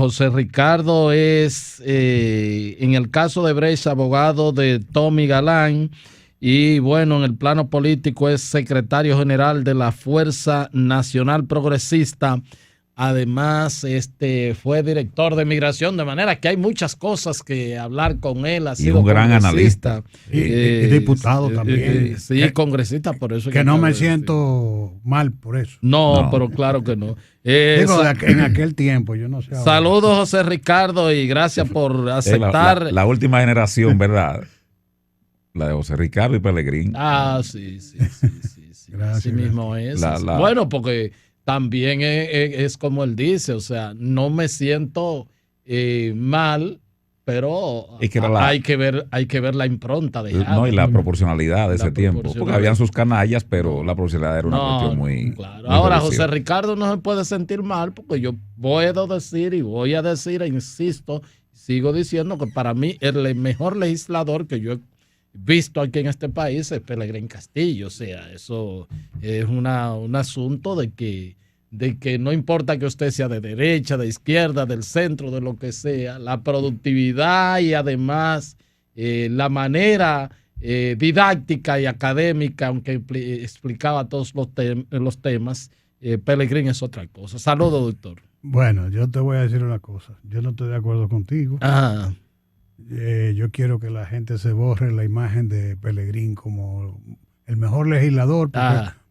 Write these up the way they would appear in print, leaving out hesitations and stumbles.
José Ricardo es, en el caso de Brecht, abogado de Tommy Galán, y bueno, en el plano político es secretario general de la Fuerza Nacional Progresista. Además, fue director de migración, de manera que hay muchas cosas que hablar con él. Ha sido un gran analista. Y diputado también. Sí, congresista, por eso. Que no me siento mal por eso. No, pero claro que no. Digo, en aquel tiempo, yo no sé. Saludos, José Ricardo, y gracias por aceptar. La última generación, ¿verdad? La de José Ricardo y Pelegrín. Sí. Gracias, así mismo es. Bueno, porque también es como él dice, o sea, no me siento mal, pero es que hay que ver la impronta de y la proporcionalidad de ese tiempo, porque habían sus canallas, pero la proporcionalidad era una cuestión muy claro. Ahora, José Ricardo no se puede sentir mal, porque yo puedo decir y voy a decir, e insisto, sigo diciendo que para mí el mejor legislador que yo he visto aquí en este país es Pelegrín Castillo. O sea, eso es un asunto de que no importa que usted sea de derecha, de izquierda, del centro, de lo que sea, la productividad y además la manera didáctica y académica, aunque explicaba todos los temas, Pelegrín es otra cosa. Saludos, doctor. Bueno, yo te voy a decir una cosa. Yo no estoy de acuerdo contigo. Ajá. Yo quiero que la gente se borre la imagen de Pelegrín como el mejor legislador,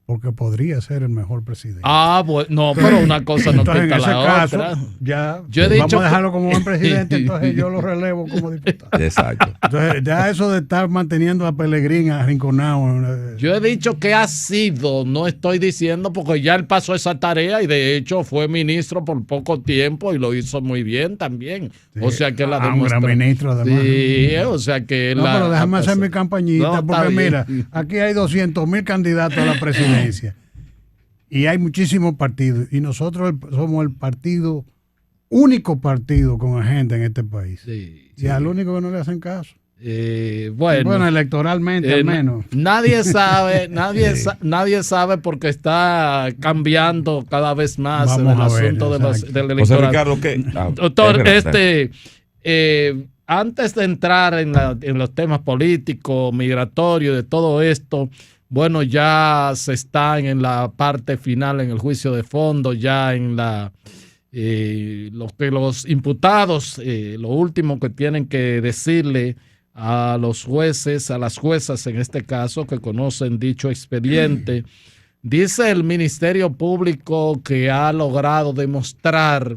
porque podría ser el mejor presidente. Bueno, no, pero una cosa no entonces, quita la otra. Ya, yo he dicho, vamos a dejarlo como buen presidente, entonces yo lo relevo como diputado. Exacto. Entonces, ya eso de estar manteniendo a Pelegrín arrinconado. Yo he dicho que ha sido, no estoy diciendo, porque ya él pasó esa tarea y de hecho fue ministro por poco tiempo y lo hizo muy bien también. Sí. O sea que la demuestra. Un gran ministro, además. Sí, o sea que no, pero déjame hacer mi campañita, porque mira, aquí hay 200,000 candidatos a la presidencia. Y hay muchísimos partidos. Y nosotros somos el único partido con agenda en este país. Sí, y al único que no le hacen caso. Bueno, electoralmente al menos. Nadie sabe porque está cambiando cada vez más el asunto del electoral. José Ricardo, ¿qué? Doctor, antes de entrar en los temas políticos, migratorios, de todo esto, bueno, ya se está en la parte final, en el juicio de fondo, ya en los imputados, lo último que tienen que decirle a los jueces, a las juezas en este caso, que conocen dicho expediente. Dice el Ministerio Público que ha logrado demostrar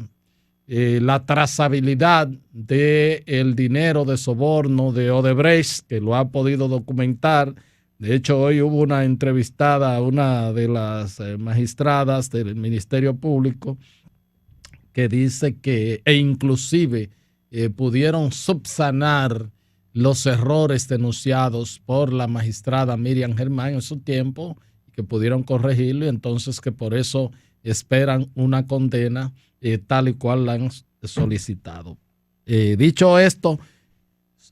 la trazabilidad del dinero de soborno de Odebrecht, que lo ha podido documentar. De hecho, hoy hubo una entrevistada a una de las magistradas del Ministerio Público que dice que, inclusive pudieron subsanar los errores denunciados por la magistrada Miriam Germán en su tiempo, que pudieron corregirlo, y entonces que por eso esperan una condena tal y cual la han solicitado. Dicho esto,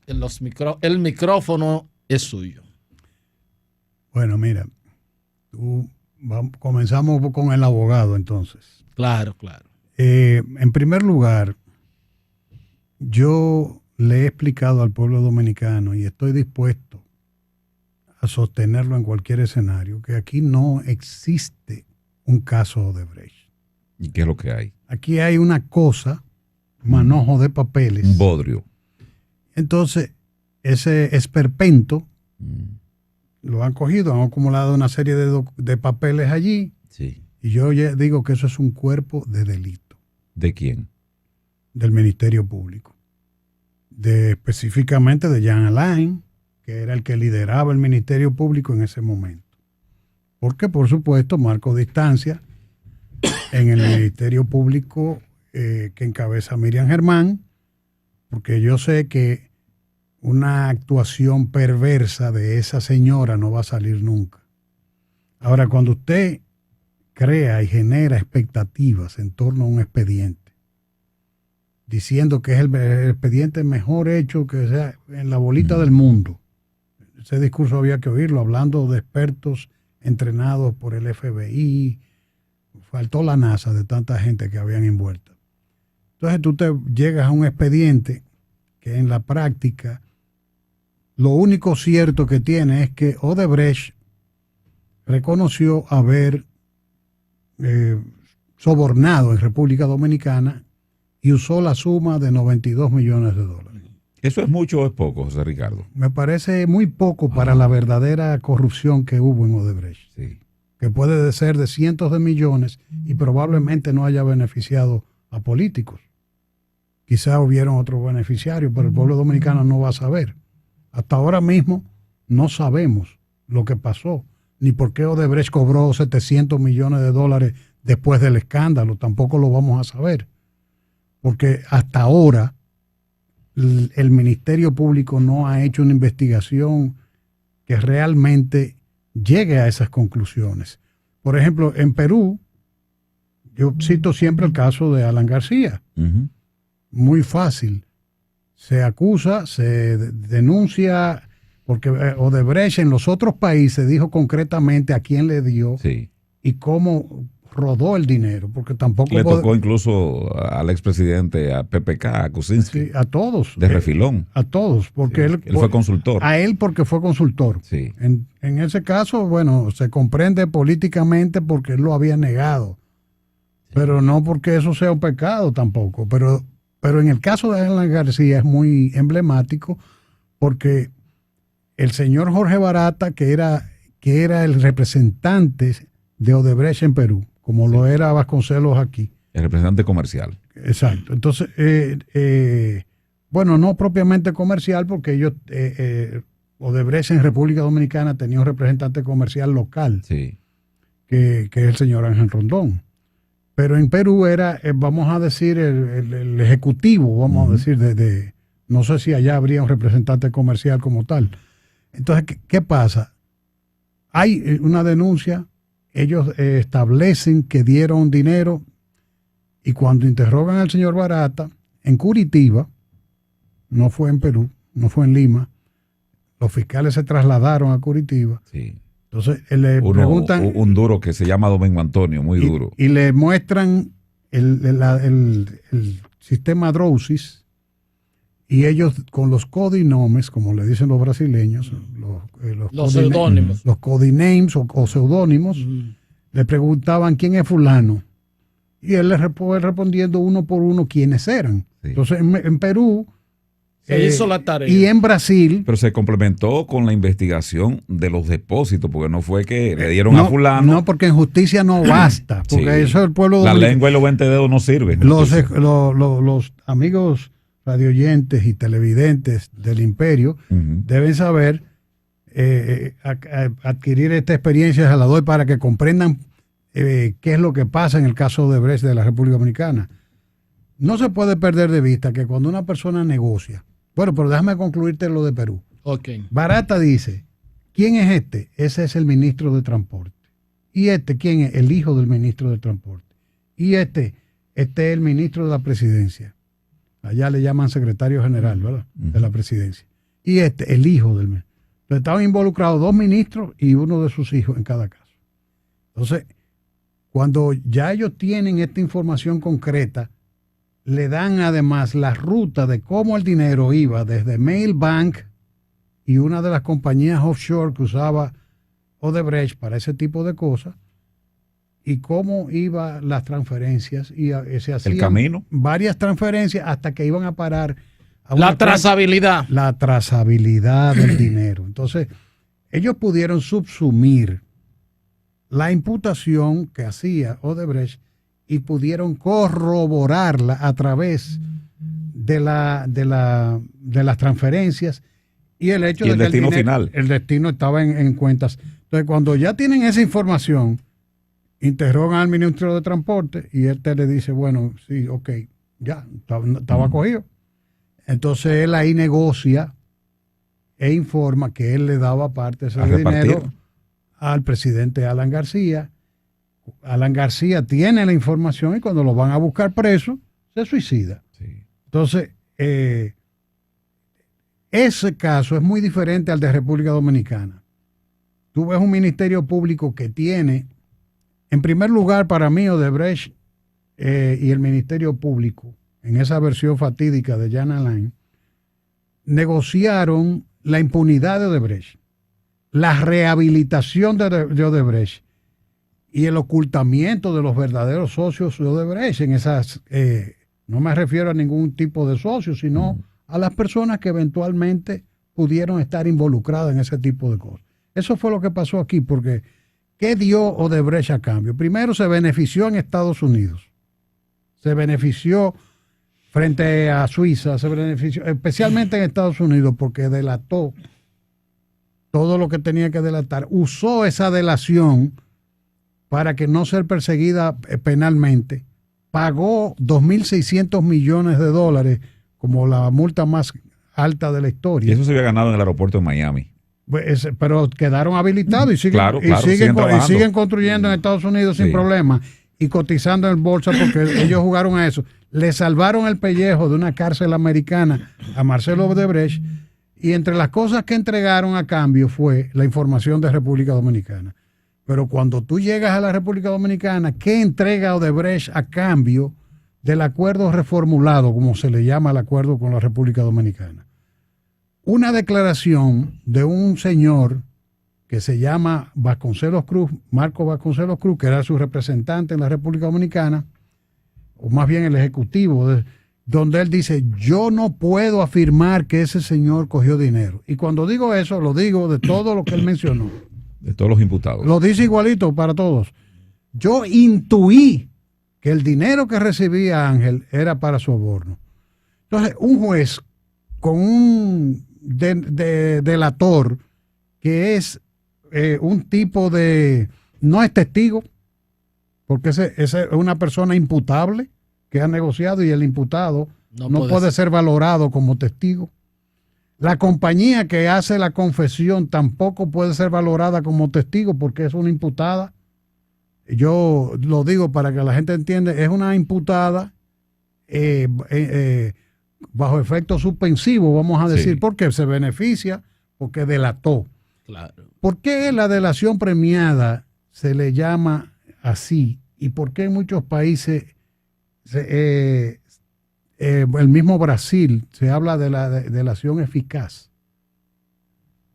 el micrófono es suyo. Bueno, mira, comenzamos con el abogado entonces. Claro. En primer lugar, yo le he explicado al pueblo dominicano y estoy dispuesto a sostenerlo en cualquier escenario, que aquí no existe un caso Odebrecht. ¿Y qué es lo que hay? Aquí hay una cosa, manojo de papeles. Un bodrio. Entonces, ese esperpento lo han cogido, han acumulado una serie de papeles allí. Sí. Y yo digo que eso es un cuerpo de delito. ¿De quién? Del Ministerio Público. Específicamente de Jean Alain, que era el que lideraba el Ministerio Público en ese momento. Porque, por supuesto, marco distancia en el Ministerio Público que encabeza Miriam Germán, porque yo sé que una actuación perversa de esa señora no va a salir nunca. Ahora, cuando usted crea y genera expectativas en torno a un expediente, diciendo que es el expediente mejor hecho que sea en la bolita del mundo, ese discurso había que oírlo, hablando de expertos entrenados por el FBI, faltó la NASA de tanta gente que habían envuelta. Entonces tú te llegas a un expediente que en la práctica lo único cierto que tiene es que Odebrecht reconoció haber sobornado en República Dominicana y usó la suma de $92 millones. ¿Eso es mucho o es poco, José Ricardo? Me parece muy poco para la verdadera corrupción que hubo en Odebrecht. Sí. Que puede ser de cientos de millones y probablemente no haya beneficiado a políticos. Quizá hubieron otros beneficiarios, pero el pueblo dominicano no va a saber. Hasta ahora mismo no sabemos lo que pasó, ni por qué Odebrecht cobró $700 millones después del escándalo. Tampoco lo vamos a saber. Porque hasta ahora el Ministerio Público no ha hecho una investigación que realmente llegue a esas conclusiones. Por ejemplo, en Perú, yo cito siempre el caso de Alan García. Uh-huh. Muy fácil. Se acusa, se denuncia, porque Odebrecht en los otros países dijo concretamente a quién le dio y cómo rodó el dinero, porque tampoco le tocó incluso al expresidente, a PPK, a Kuczynski. Sí, a todos. De refilón. A todos, porque él fue consultor. A él porque fue consultor. Sí. En ese caso, bueno, se comprende políticamente porque él lo había negado, pero no porque eso sea un pecado tampoco. Pero en el caso de Alan García es muy emblemático porque el señor Jorge Barata, que era el representante de Odebrecht en Perú, como lo era Vasconcelos aquí. El representante comercial. Exacto. Entonces, bueno, no propiamente comercial, porque ellos, Odebrecht en República Dominicana tenía un representante comercial local, que es el señor Ángel Rondón. Pero en Perú era, vamos a decir, el ejecutivo, vamos a decir, no sé si allá habría un representante comercial como tal. Entonces, ¿qué pasa? Hay una denuncia, ellos establecen que dieron dinero y cuando interrogan al señor Barata, en Curitiba, no fue en Perú, no fue en Lima, los fiscales se trasladaron a Curitiba. Sí. Entonces le preguntan. Un duro que se llama Domingo Antonio, muy duro. Y le muestran el sistema Drosys y ellos con los codinomes, como le dicen los brasileños, los seudónimos. Los codenames o seudónimos, le preguntaban quién es fulano. Y él les respondiendo uno por uno quiénes eran. Sí. Entonces en Perú. Se hizo la tarea. Y en Brasil. Pero se complementó con la investigación de los depósitos, porque no fue que le dieron a fulano. No, porque en justicia no basta. Porque eso es el pueblo. La lengua y los 20 dedos no sirven. Los amigos radioyentes y televidentes del imperio deben saber adquirir esta experiencia, se la doy para que comprendan qué es lo que pasa en el caso de Odebrecht de la República Dominicana. No se puede perder de vista que cuando una persona negocia. Bueno, pero déjame concluirte lo de Perú. Okay. Barata dice, ¿quién es este? Ese es el ministro de Transporte. ¿Y este quién es? El hijo del ministro de Transporte. ¿Y este es el ministro de la Presidencia. Allá le llaman secretario general, ¿verdad? De la Presidencia. Y el hijo del ministro. Entonces estaban involucrados 2 ministros y uno de sus hijos en cada caso. Entonces, cuando ya ellos tienen esta información concreta, le dan además la ruta de cómo el dinero iba desde Mailbank y una de las compañías offshore que usaba Odebrecht para ese tipo de cosas y cómo iban las transferencias y se hacían el camino, varias transferencias hasta que iban a parar a la trazabilidad. La trazabilidad del dinero. Entonces, ellos pudieron subsumir la imputación que hacía Odebrecht y pudieron corroborarla a través de las transferencias y el hecho de que el destino estaba en cuentas. Entonces, cuando ya tienen esa información, interrogan al ministro de Transporte y él le dice, bueno, sí, ok, ya, estaba cogido. Entonces, él ahí negocia e informa que él le daba parte de ese dinero al presidente Alan García. Alan García tiene la información y cuando lo van a buscar preso, se suicida. Sí. Entonces, ese caso es muy diferente al de República Dominicana. Tú ves un ministerio público que tiene, en primer lugar, para mí, Odebrecht y el Ministerio Público en esa versión fatídica de Jan Alain, negociaron la impunidad de Odebrecht, la rehabilitación de Odebrecht y el ocultamiento de los verdaderos socios de Odebrecht en esas, no me refiero a ningún tipo de socios, sino a las personas que eventualmente pudieron estar involucradas en ese tipo de cosas. Eso fue lo que pasó aquí, porque ¿qué dio Odebrecht a cambio? Primero, se benefició en Estados Unidos, se benefició frente a Suiza, se benefició especialmente en Estados Unidos porque delató todo lo que tenía que delatar, usó esa delación para que no ser perseguida penalmente, pagó 2.600 millones de dólares como la multa más alta de la historia. Y eso se había ganado en el aeropuerto de Miami. Pues, pero quedaron habilitados y siguen, claro, siguen construyendo en Estados Unidos sin problema y cotizando en bolsa porque ellos jugaron a eso. Le salvaron el pellejo de una cárcel americana a Marcelo Odebrecht y entre las cosas que entregaron a cambio fue la información de República Dominicana. Pero cuando tú llegas a la República Dominicana, ¿qué entrega Odebrecht a cambio del acuerdo reformulado, como se le llama al acuerdo con la República Dominicana? Una declaración de un señor que se llama Vasconcelos Cruz, Marco Vasconcelos Cruz, que era su representante en la República Dominicana, o más bien el ejecutivo, donde él dice, yo no puedo afirmar que ese señor cogió dinero. Y cuando digo eso, lo digo de todo lo que él mencionó. De todos los imputados. Lo dice igualito para todos. Yo intuí que el dinero que recibía Ángel era para soborno. Entonces, un juez con un delator que es un tipo de... no es testigo, porque ese es una persona imputable que ha negociado y el imputado no puede ser valorado como testigo. La compañía que hace la confesión tampoco puede ser valorada como testigo porque es una imputada. Yo lo digo para que la gente entienda, es una imputada bajo efecto suspensivo, vamos a decir, porque se beneficia, porque delató. Claro. ¿Por qué la delación premiada se le llama así? ¿Y por qué en muchos países, el mismo Brasil, se habla de la delación eficaz?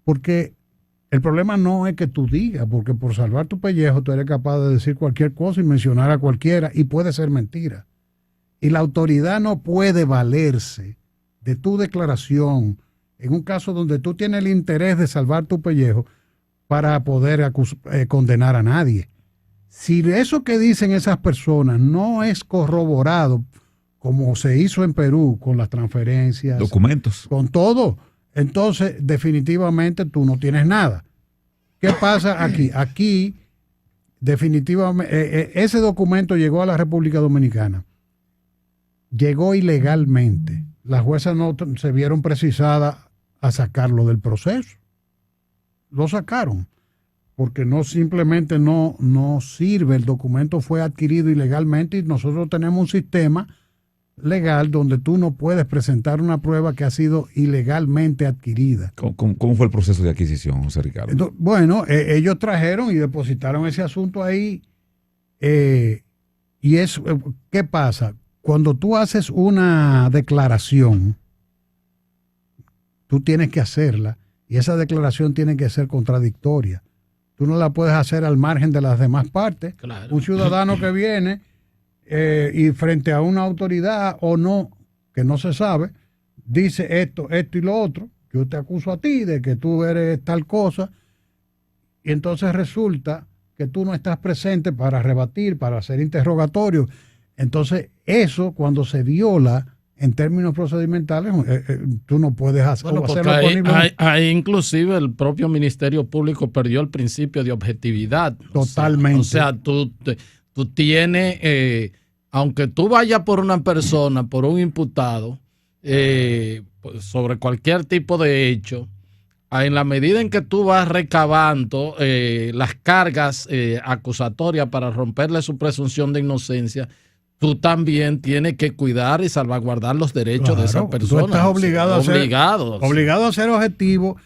Porque el problema no es que tú digas, porque por salvar tu pellejo tú eres capaz de decir cualquier cosa y mencionar a cualquiera, y puede ser mentira. Y la autoridad no puede valerse de tu declaración en un caso donde tú tienes el interés de salvar tu pellejo para poder condenar a nadie. Si eso que dicen esas personas no es corroborado, como se hizo en Perú con las transferencias, documentos, con todo, entonces definitivamente tú no tienes nada. ¿Qué pasa aquí? Aquí definitivamente ese documento llegó a la República Dominicana. Llegó ilegalmente. Las juezas no se vieron precisadas a sacarlo del proceso. Lo sacaron porque no simplemente no sirve. El documento fue adquirido ilegalmente y nosotros tenemos un sistema legal donde tú no puedes presentar una prueba que ha sido ilegalmente adquirida. ¿Cómo fue el proceso de adquisición, José Ricardo? Entonces, bueno, ellos trajeron y depositaron ese asunto ahí. Y es, ¿qué pasa? Cuando tú haces una declaración, tú tienes que hacerla y esa declaración tiene que ser contradictoria. Tú no la puedes hacer al margen de las demás partes. Claro. Un ciudadano que viene y frente a una autoridad o no, que no se sabe, dice esto y lo otro. Yo te acuso a ti de que tú eres tal cosa y entonces resulta que tú no estás presente para rebatir, para hacer interrogatorios. Entonces, eso cuando se viola en términos procedimentales, tú no puedes hacerlo. Ahí inclusive el propio Ministerio Público perdió el principio de objetividad. Totalmente. O sea, tú tienes, aunque tú vayas por una persona, por un imputado, pues sobre cualquier tipo de hecho, en la medida en que tú vas recabando las cargas acusatorias para romperle su presunción de inocencia, tú también tienes que cuidar y salvaguardar los derechos de esa persona. Tú estás obligado a ser objetivo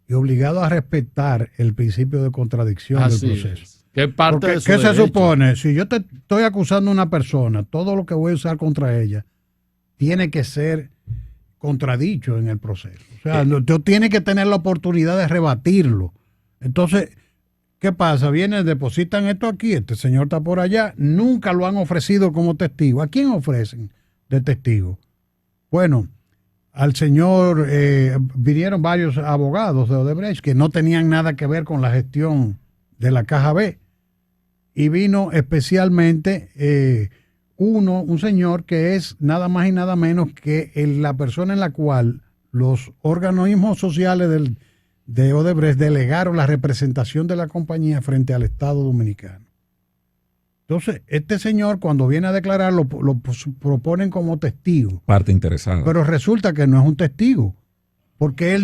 y obligado a respetar el principio de contradicción del proceso. ¿Qué se supone? Si yo te estoy acusando a una persona, todo lo que voy a usar contra ella tiene que ser contradicho en el proceso. O sea, tú tienes que tener la oportunidad de rebatirlo. Entonces, ¿qué pasa? Vienen, depositan esto aquí, este señor está por allá, nunca lo han ofrecido como testigo. ¿A quién ofrecen de testigo? Bueno, al señor, vinieron varios abogados de Odebrecht que no tenían nada que ver con la gestión de la Caja B. Y vino especialmente un señor que es nada más y nada menos que la persona en la cual los organismos sociales de Odebrecht delegaron la representación de la compañía frente al Estado dominicano. Entonces, este señor, cuando viene a declarar, lo proponen como testigo. Parte interesada. Pero resulta que no es un testigo, porque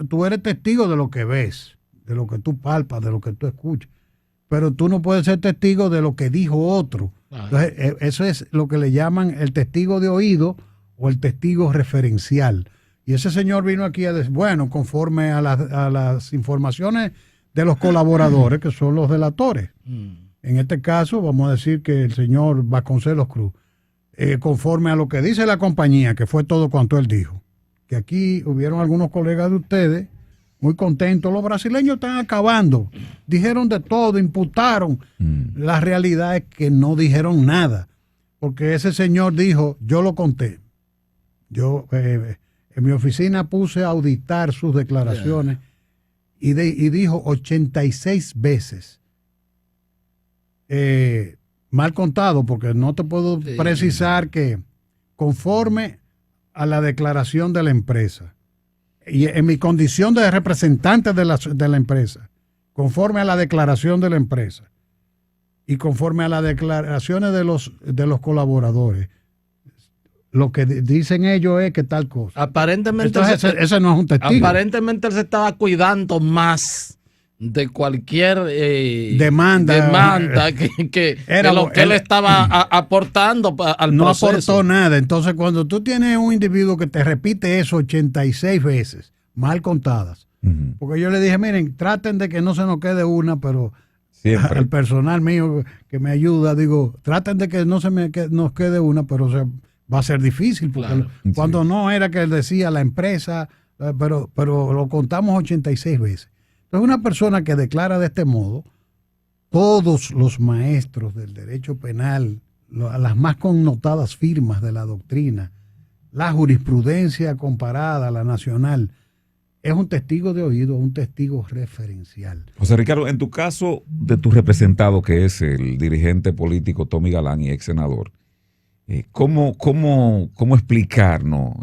tú eres testigo de lo que ves, de lo que tú palpas, de lo que tú escuchas, pero tú no puedes ser testigo de lo que dijo otro. Entonces, eso es lo que le llaman el testigo de oído o el testigo referencial. Y ese señor vino aquí a decir, bueno, conforme a las informaciones de los colaboradores, que son los delatores. En este caso, vamos a decir que el señor Vasconcelos Cruz, conforme a lo que dice la compañía, que fue todo cuanto él dijo, que aquí hubieron algunos colegas de ustedes muy contentos, los brasileños están acabando, dijeron de todo, imputaron. La realidad es que no dijeron nada, porque ese señor dijo, yo lo conté. Yo en mi oficina puse a auditar sus declaraciones y dijo 86 veces. Mal contado, porque no te puedo precisar que conforme a la declaración de la empresa y en mi condición de representante de la empresa, conforme a la declaración de la empresa y conforme a las declaraciones de los colaboradores, lo que dicen ellos es que tal cosa. Aparentemente ese no es un testigo. Aparentemente él se estaba cuidando más de cualquier demanda que lo que él estaba aportando al no proceso. Aportó nada. Entonces, cuando tú tienes un individuo que te repite eso 86 veces, mal contadas, porque yo le dije, miren, traten de que no se nos quede una, pero siempre al personal mío que me ayuda, digo, traten de que no nos quede una, pero va a ser difícil, porque cuando no era que él decía la empresa, pero lo contamos 86 veces. Entonces, una persona que declara de este modo, todos los maestros del derecho penal, las más connotadas firmas de la doctrina, la jurisprudencia comparada, la nacional, es un testigo de oído, un testigo referencial. José Ricardo, en tu caso de tu representado, que es el dirigente político Tommy Galán y ex senador, ¿cómo explicarnos?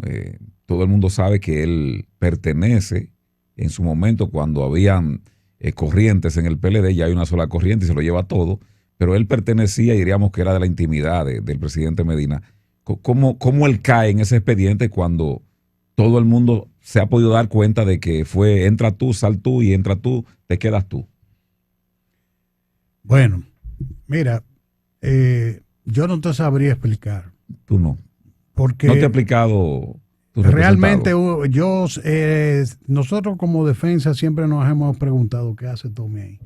Todo el mundo sabe que él pertenece. En su momento, cuando habían corrientes en el PLD, ya hay una sola corriente y se lo lleva todo, pero él pertenecía y diríamos que era de la intimidad del presidente Medina. ¿Cómo él cae en ese expediente cuando todo el mundo se ha podido dar cuenta de que fue entra tú, sal tú, y entra tú, te quedas tú? Bueno, mira, yo no te sabría explicar. Tú no. Porque no te ha explicado. Realmente nosotros como defensa siempre nos hemos preguntado qué hace Tommy ahí.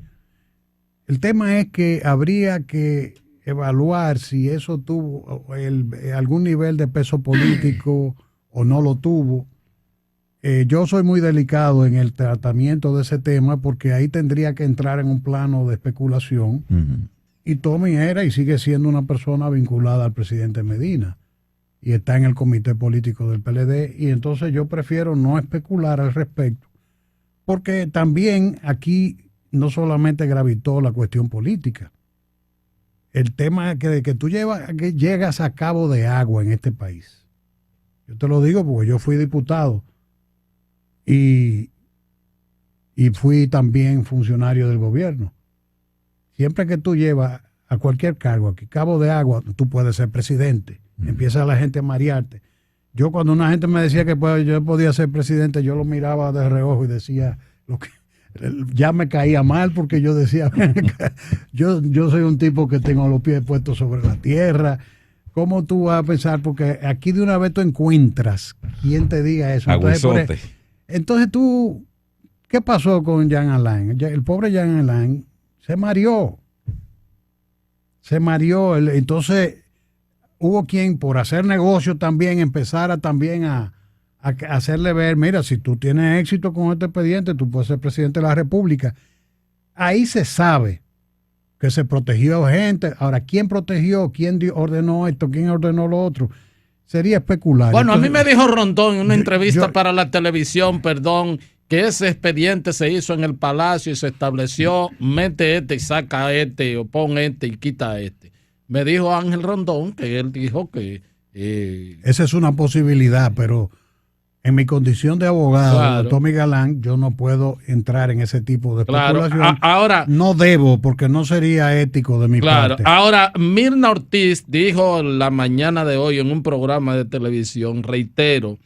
El tema es que habría que evaluar si eso tuvo algún nivel de peso político o no lo tuvo. Yo soy muy delicado en el tratamiento de ese tema porque ahí tendría que entrar en un plano de especulación. Y Tommy era y sigue siendo una persona vinculada al presidente Medina y está en el comité político del PLD, y entonces yo prefiero no especular al respecto, porque también aquí no solamente gravitó la cuestión política. El tema es que tú llegas a cabo de agua en este país. Yo te lo digo porque yo fui diputado y fui también funcionario del gobierno. Siempre que tú llevas a cualquier cargo aquí, cabo de agua, tú puedes ser presidente. Empieza la gente a marearte. Yo cuando una gente me decía que yo podía ser presidente, yo lo miraba de reojo y decía, ya me caía mal porque yo decía, yo soy un tipo que tengo los pies puestos sobre la tierra. ¿Cómo tú vas a pensar? Porque aquí de una vez tú encuentras quien te diga eso. Entonces tú, ¿qué pasó con Jean Alain? El pobre Jean Alain se mareó. Entonces hubo quien por hacer negocio también empezara también a hacerle ver, mira, si tú tienes éxito con este expediente, tú puedes ser presidente de la República. Ahí se sabe que se protegió gente. Ahora, ¿quién protegió? ¿Quién ordenó esto? ¿Quién ordenó lo otro? Sería especular. Bueno, entonces, a mí me dijo Rondón en una entrevista para la televisión, que ese expediente se hizo en el Palacio y se estableció, mete este y saca este, o pon este y quita este. Me dijo Ángel Rondón que él dijo que... esa es una posibilidad, pero en mi condición de abogado, claro, Tommy Galán, yo no puedo entrar en ese tipo de especulación. Claro, ahora... No debo, porque no sería ético de mi parte. Ahora, Mirna Ortiz dijo la mañana de hoy en un programa de televisión, reitero,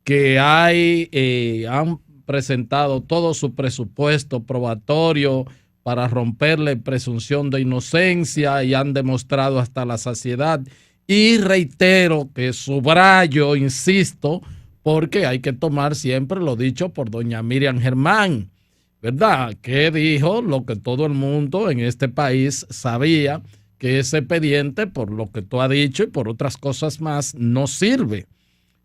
que han presentado todo su presupuesto probatorio para romperle presunción de inocencia y han demostrado hasta la saciedad. Y reitero que subrayo, insisto, porque hay que tomar siempre lo dicho por doña Miriam Germán, ¿verdad? Que dijo lo que todo el mundo en este país sabía, que ese expediente, por lo que tú has dicho y por otras cosas más, no sirve.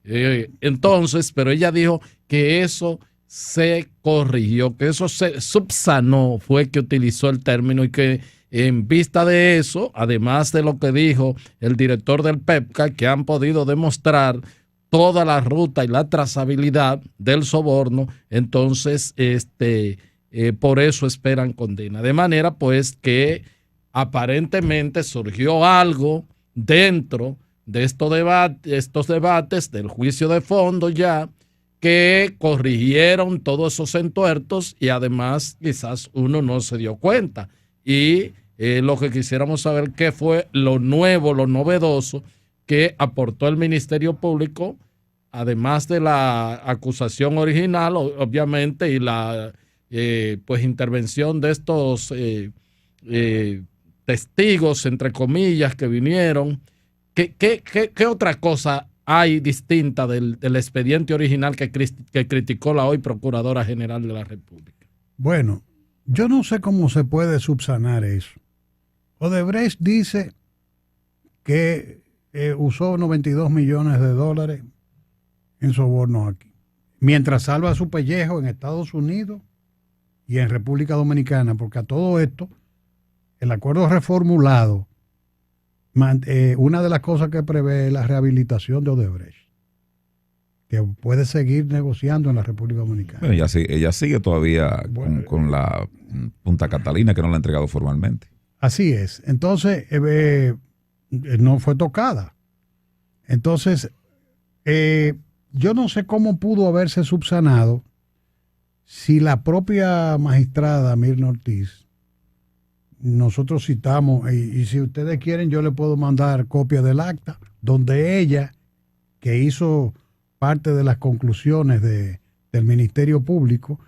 Entonces, pero ella dijo que eso se corrigió, que eso se subsanó, fue que utilizó el término, y que en vista de eso, además de lo que dijo el director del PEPCA, que han podido demostrar toda la ruta y la trazabilidad del soborno, entonces por eso esperan condena. De manera pues que aparentemente surgió algo dentro de estos debates del juicio de fondo ya, que corrigieron todos esos entuertos y además quizás uno no se dio cuenta. Y lo que quisiéramos saber, qué fue lo nuevo, lo novedoso que aportó el Ministerio Público, además de la acusación original, obviamente, y la pues intervención de estos testigos, entre comillas, que vinieron. ¿Qué otra cosa hay distinta del expediente original que criticó la hoy Procuradora General de la República? Bueno, yo no sé cómo se puede subsanar eso. Odebrecht dice que usó 92 millones de dólares en sobornos aquí, mientras salva su pellejo en Estados Unidos y en República Dominicana, porque a todo esto, el acuerdo reformulado, una de las cosas que prevé es la rehabilitación de Odebrecht, que puede seguir negociando en la República Dominicana. Bueno, ella sigue todavía con la Punta Catalina, que no la ha entregado formalmente. Así es. Entonces, no fue tocada. Entonces, yo no sé cómo pudo haberse subsanado si la propia magistrada Mirna Ortiz, nosotros citamos, y si ustedes quieren yo le puedo mandar copia del acta, donde ella, que hizo parte de las conclusiones del Ministerio Público,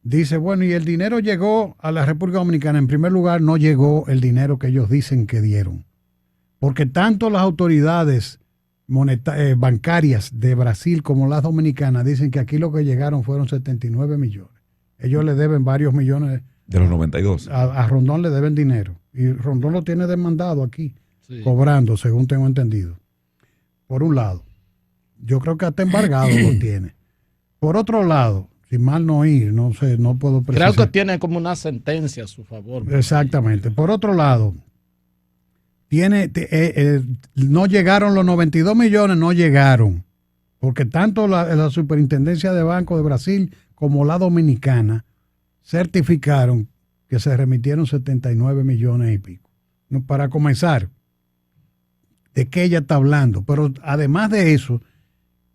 dice, bueno, y el dinero llegó a la República Dominicana. En primer lugar, no llegó el dinero que ellos dicen que dieron, porque tanto las autoridades bancarias de Brasil como las dominicanas dicen que aquí lo que llegaron fueron 79 millones. Ellos le deben varios millones. De los 92. A Rondón le deben dinero. Y Rondón lo tiene demandado aquí, sí, cobrando, según tengo entendido. Por un lado. Yo creo que hasta embargado lo tiene. Por otro lado, sin mal no ir, no sé, no puedo precisar. Creo que tiene como una sentencia a su favor. Exactamente. Por otro lado, no llegaron los 92 millones, no llegaron. Porque tanto la Superintendencia de Banco de Brasil como la Dominicana certificaron que se remitieron 79 millones y pico. No, para comenzar, ¿de qué ella está hablando? Pero además de eso,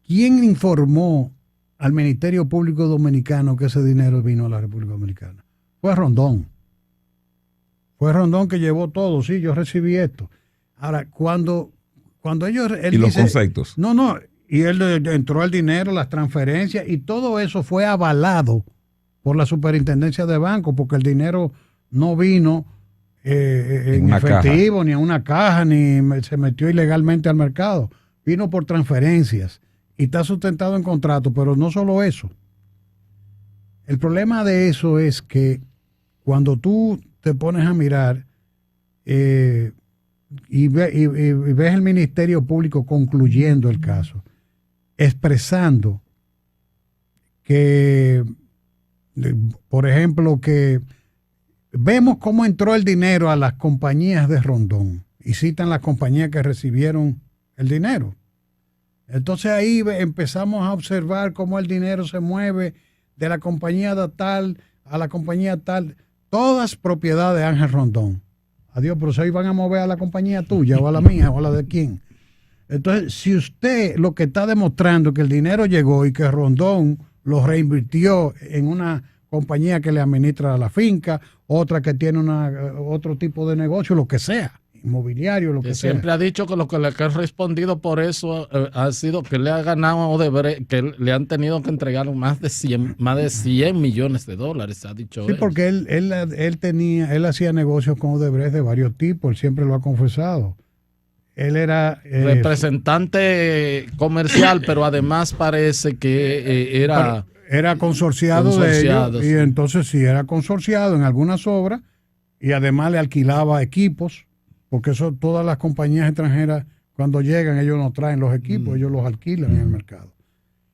¿quién informó al Ministerio Público Dominicano que ese dinero vino a la República Dominicana? Fue Rondón. Fue Rondón que llevó todo. Sí, yo recibí esto. Ahora, cuando ellos... ¿Y los conceptos? No, y él entró el dinero, las transferencias, y todo eso fue avalado por la Superintendencia de Banco, porque el dinero no vino en efectivo, ni en una caja, ni se metió ilegalmente al mercado. Vino por transferencias y está sustentado en contrato, pero no solo eso. El problema de eso es que cuando tú te pones a mirar, y ves el Ministerio Público concluyendo el caso, expresando que, por ejemplo, que vemos cómo entró el dinero a las compañías de Rondón y citan las compañías que recibieron el dinero. Entonces ahí empezamos a observar cómo el dinero se mueve de la compañía de tal a la compañía tal, todas propiedad de Ángel Rondón. Adiós, pero se van a mover a la compañía tuya o a la mía o a la de quién. Entonces, si usted lo que está demostrando es que el dinero llegó y que Rondón lo reinvirtió en una compañía que le administra la finca, otra que tiene otro tipo de negocio, lo que sea, inmobiliario, lo que sea. Siempre ha dicho que lo que le ha respondido por eso ha sido que le ha ganado a Odebrecht, que le han tenido que entregar más de 100 millones de dólares, ha dicho sí, él. porque él hacía negocios con Odebrecht de varios tipos, él siempre lo ha confesado. Él era representante comercial, pero además parece que era consorciado de ellos, sí. Y entonces sí era consorciado en algunas obras y además le alquilaba equipos, porque eso todas las compañías extranjeras cuando llegan ellos no traen los equipos, ellos los alquilan en el mercado.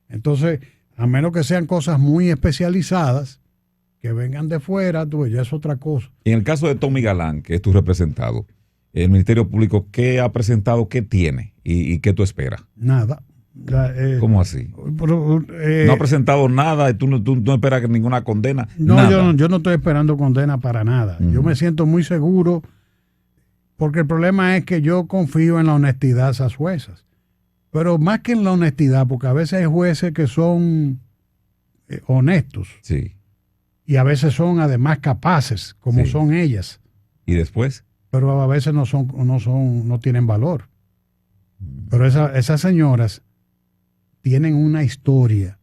Entonces, a menos que sean cosas muy especializadas que vengan de fuera, ya es otra cosa. Y en el caso de Tommy Galán, que es tu representado, el Ministerio Público, ¿qué ha presentado, qué tiene y qué tú esperas? Nada. ¿Cómo así? No ha presentado nada y tú no esperas que ninguna condena. No, nada. yo no estoy esperando condena para nada. Yo me siento muy seguro porque el problema es que yo confío en la honestidad de esas juezas. Pero más que en la honestidad, porque a veces hay jueces que son honestos. Sí. Y a veces son además capaces, como son ellas. ¿Y después? Pero a veces no tienen valor. Pero esas señoras tienen una historia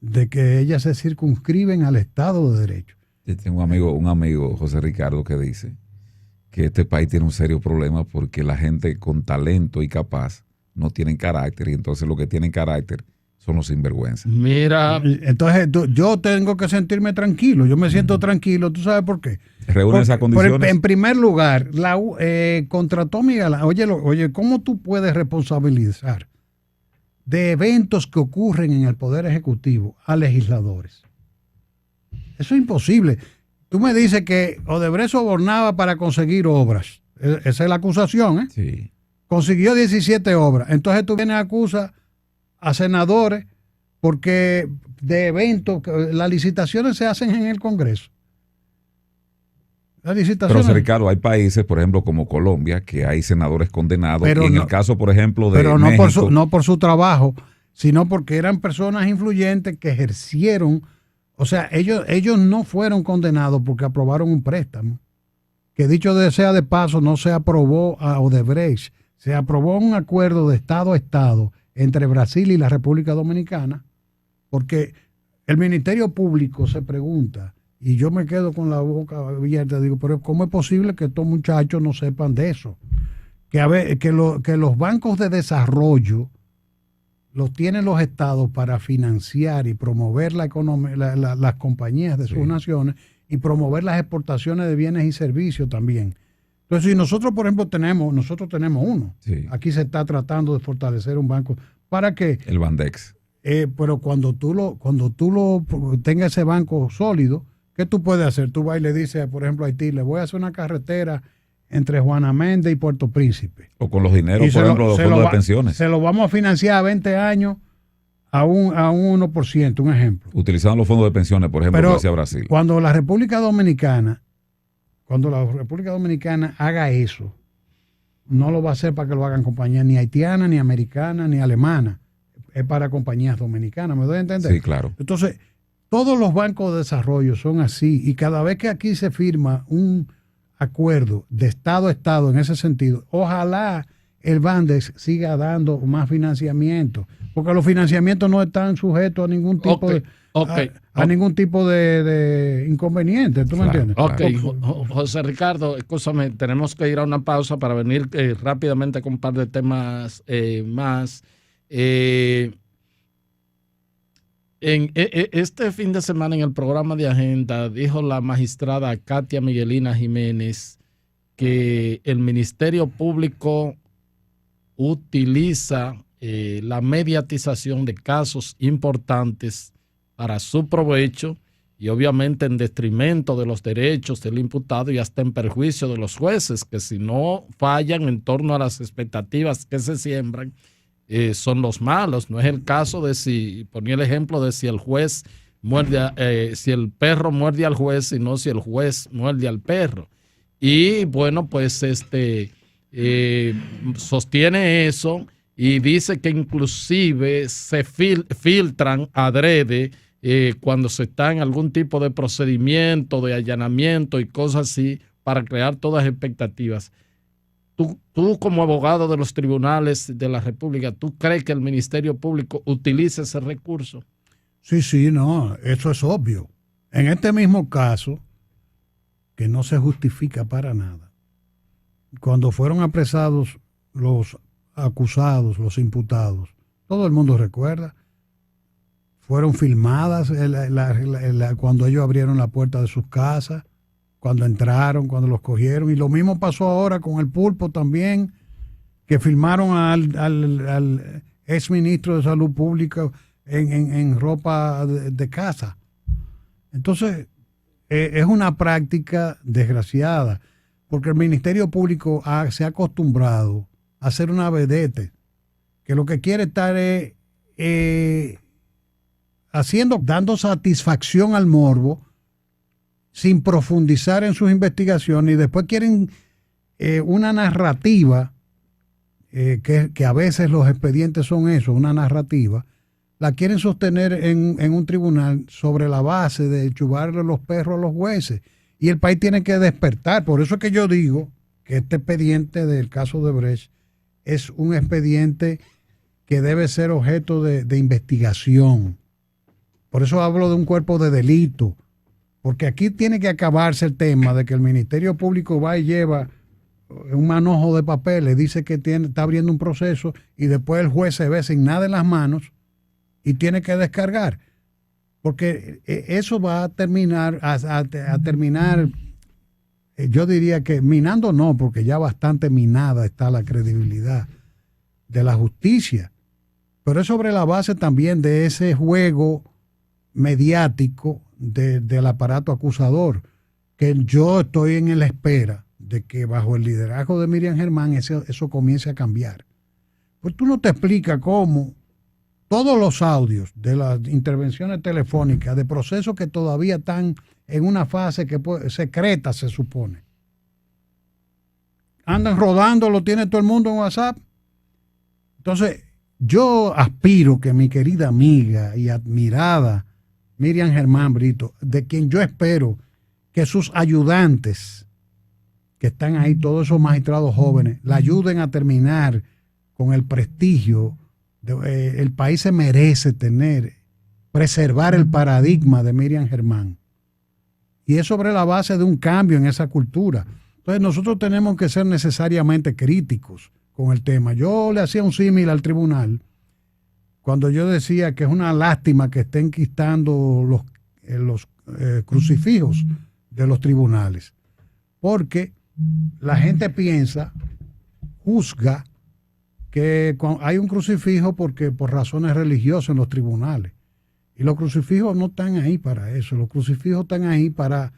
de que ellas se circunscriben al Estado de Derecho. Yo tengo un amigo, José Ricardo, que dice que este país tiene un serio problema porque la gente con talento y capaz no tienen carácter, y entonces los que tienen carácter son los sinvergüenzas. Mira. Entonces yo tengo que sentirme tranquilo. Yo me siento tranquilo. ¿Tú sabes por qué? ¿Reúnen esas condiciones? En primer lugar, contra Tommy Galán. Oye, ¿cómo tú puedes responsabilizar de eventos que ocurren en el Poder Ejecutivo a legisladores? Eso es imposible. Tú me dices que Odebrecht sobornaba para conseguir obras. Esa es la acusación, ¿eh? Sí. Consiguió 17 obras. Entonces tú vienes a acusar a senadores porque de eventos, las licitaciones se hacen en el Congreso. Pero, Ricardo, hay países, por ejemplo, como Colombia, que hay senadores condenados. Pero y en el caso, por ejemplo, de pero México, no por su trabajo, sino porque eran personas influyentes que ejercieron. O sea, ellos no fueron condenados porque aprobaron un préstamo. Que dicho sea de paso, no se aprobó a Odebrecht. Se aprobó un acuerdo de Estado a Estado entre Brasil y la República Dominicana, porque el Ministerio Público se pregunta, y yo me quedo con la boca abierta, digo, pero ¿cómo es posible que estos muchachos no sepan de eso? Que los bancos de desarrollo los tienen los estados para financiar y promover la economía, las compañías de sus naciones y promover las exportaciones de bienes y servicios también. Entonces, si nosotros, por ejemplo, tenemos uno. Sí. Aquí se está tratando de fortalecer un banco. ¿Para qué? El Bandex. Pero cuando tú lo tengas ese banco sólido, ¿qué tú puedes hacer? Tú vas y le dices, por ejemplo, a Haití, le voy a hacer una carretera entre Juana Méndez y Puerto Príncipe. O con los dineros, por ejemplo, los fondos de pensiones. Se lo vamos a financiar a 20 años a un 1%, un ejemplo. Utilizando los fondos de pensiones, por ejemplo, que hacía Brasil. Cuando la República Dominicana haga eso, no lo va a hacer para que lo hagan compañías ni haitianas, ni americanas, ni alemanas. Es para compañías dominicanas, ¿me doy a entender? Sí, claro. Entonces, todos los bancos de desarrollo son así, y cada vez que aquí se firma un acuerdo de Estado a Estado en ese sentido, ojalá el Bandex siga dando más financiamiento, porque los financiamientos no están sujetos a ningún tipo ningún tipo de inconveniente, ¿tú me entiendes? Ok, José Ricardo, escúchame, tenemos que ir a una pausa para venir rápidamente con un par de temas más. Este fin de semana en el programa de Agenda dijo la magistrada Katia Miguelina Jiménez que el Ministerio Público utiliza la mediatización de casos importantes para su provecho y obviamente en detrimento de los derechos del imputado y hasta en perjuicio de los jueces, que si no fallan en torno a las expectativas que se siembran, son los malos. No es el caso de si, ponía el ejemplo de si el juez muerde, si el perro muerde al juez, sino si el juez muerde al perro. Y bueno, pues sostiene eso y dice que inclusive se filtran adrede cuando se está en algún tipo de procedimiento, de allanamiento y cosas así, para crear todas las expectativas. Tú como abogado de los tribunales de la República, ¿tú crees que el Ministerio Público utiliza ese recurso? Sí, no, eso es obvio. En este mismo caso, que no se justifica para nada, cuando fueron apresados los acusados, los imputados, todo el mundo recuerda, fueron filmadas cuando ellos abrieron la puerta de sus casas, cuando entraron, cuando los cogieron, y lo mismo pasó ahora con el Pulpo también, que filmaron al ex ministro de Salud Pública en ropa de casa. Entonces, es una práctica desgraciada, porque el Ministerio Público se ha acostumbrado a ser una vedette, que lo que quiere estar dando satisfacción al morbo, sin profundizar en sus investigaciones, y después quieren una narrativa, que a veces los expedientes son eso, una narrativa, la quieren sostener en un tribunal sobre la base de chuparle los perros a los jueces. Y el país tiene que despertar. Por eso es que yo digo que este expediente del caso de Brecht es un expediente que debe ser objeto de investigación. Por eso hablo de un cuerpo de delito. Porque aquí tiene que acabarse el tema de que el Ministerio Público va y lleva un manojo de papeles, dice que está abriendo un proceso y después el juez se ve sin nada en las manos y tiene que descargar. Porque eso va a terminar, yo diría que minando no, porque ya bastante minada está la credibilidad de la justicia. Pero es sobre la base también de ese juego mediático del aparato acusador, que yo estoy en la espera de que bajo el liderazgo de Miriam Germán eso comience a cambiar. Pues tú no te explicas cómo todos los audios de las intervenciones telefónicas, de procesos que todavía están en una fase secreta, se supone, andan rodando, lo tiene todo el mundo en WhatsApp. Entonces, yo aspiro que mi querida amiga y admirada Miriam Germán Brito, de quien yo espero que sus ayudantes, que están ahí, todos esos magistrados jóvenes, la ayuden a terminar con el prestigio. El país se merece preservar el paradigma de Miriam Germán. Y es sobre la base de un cambio en esa cultura. Entonces nosotros tenemos que ser necesariamente críticos con el tema. Yo le hacía un símil al tribunal cuando yo decía que es una lástima que estén quitando los crucifijos de los tribunales. Porque la gente juzga que hay un crucifijo por razones religiosas en los tribunales. Y los crucifijos no están ahí para eso. Los crucifijos están ahí para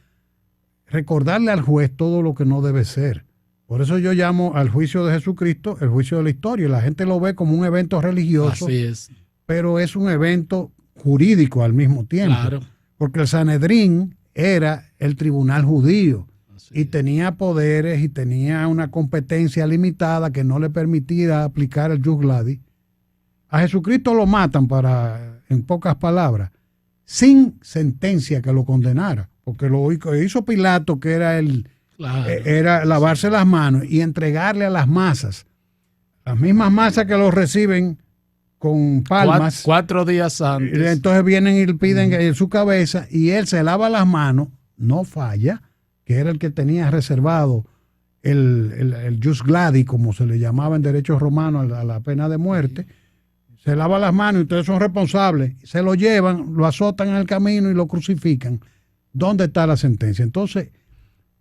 recordarle al juez todo lo que no debe ser. Por eso yo llamo al juicio de Jesucristo el juicio de la historia. La gente lo ve como un evento religioso, así es, pero es un evento jurídico al mismo tiempo. Claro. Porque el Sanedrín era el tribunal judío y tenía poderes y tenía una competencia limitada que no le permitía aplicar el jus gladii. A Jesucristo lo matan en pocas palabras, sin sentencia que lo condenara, porque lo hizo Pilato, que era era lavarse las manos y entregarle a las masas, las mismas masas que lo reciben con palmas. 4 días antes. Entonces vienen y le piden en su cabeza y él se lava las manos, no falla, que era el que tenía reservado el jus gladii, como se le llamaba en derechos romanos a la pena de muerte. Se lava las manos y ustedes son responsables, se lo llevan, lo azotan en el camino y lo crucifican. ¿Dónde está la sentencia? Entonces,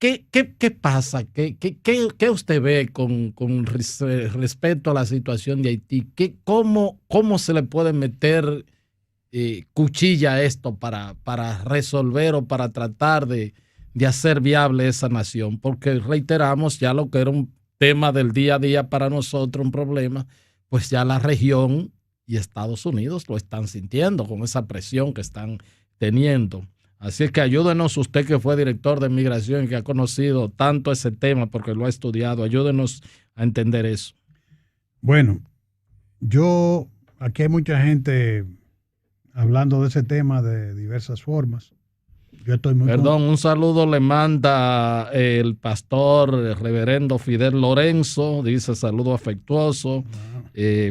¿Qué pasa? ¿Qué usted ve con respecto a la situación de Haití? ¿Cómo se le puede meter cuchilla a esto para resolver o para tratar de hacer viable esa nación? Porque reiteramos, ya lo que era un tema del día a día para nosotros, un problema, pues ya la región y Estados Unidos lo están sintiendo con esa presión que están teniendo. Así es que ayúdenos, usted que fue director de migración y que ha conocido tanto ese tema porque lo ha estudiado, ayúdenos a entender eso. Bueno, aquí hay mucha gente hablando de ese tema de diversas formas. Yo estoy muy un saludo le manda el pastor el reverendo Fidel Lorenzo, dice saludo afectuoso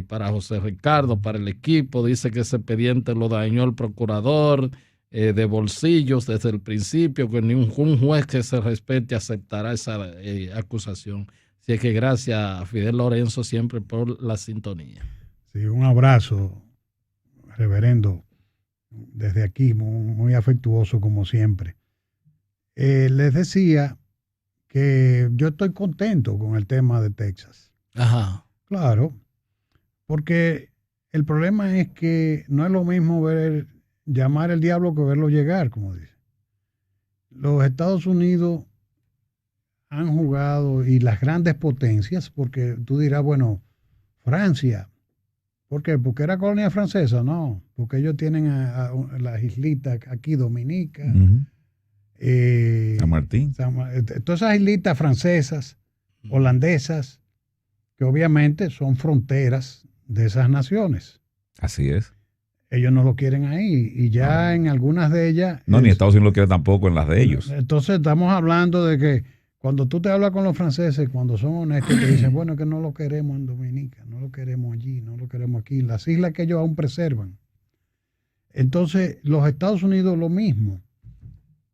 para José Ricardo, para el equipo, dice que ese expediente lo dañó el procurador de bolsillos desde el principio, que ningún juez que se respete aceptará esa acusación. Así que gracias a Fidel Lorenzo siempre por la sintonía. Sí, un abrazo, reverendo, desde aquí, muy, muy afectuoso como siempre. Les decía que yo estoy contento con el tema de Texas. Ajá. Claro, porque el problema es que no es lo mismo llamar al diablo que verlo llegar, como dice. Los Estados Unidos han jugado, y las grandes potencias, porque tú dirás, bueno, Francia, ¿por qué? Porque era colonia francesa, no, porque ellos tienen a las islitas aquí, Dominica, San Martín, todas esas islitas francesas, holandesas, que obviamente son fronteras de esas naciones. Así es. Ellos no lo quieren ahí, y ya en algunas de ellas... No, ni Estados Unidos lo quiere tampoco en las de ellos. Entonces estamos hablando de que cuando tú te hablas con los franceses, cuando son honestos, te dicen, bueno, que no lo queremos en Dominica, no lo queremos allí, no lo queremos aquí, las islas que ellos aún preservan. Entonces, los Estados Unidos lo mismo.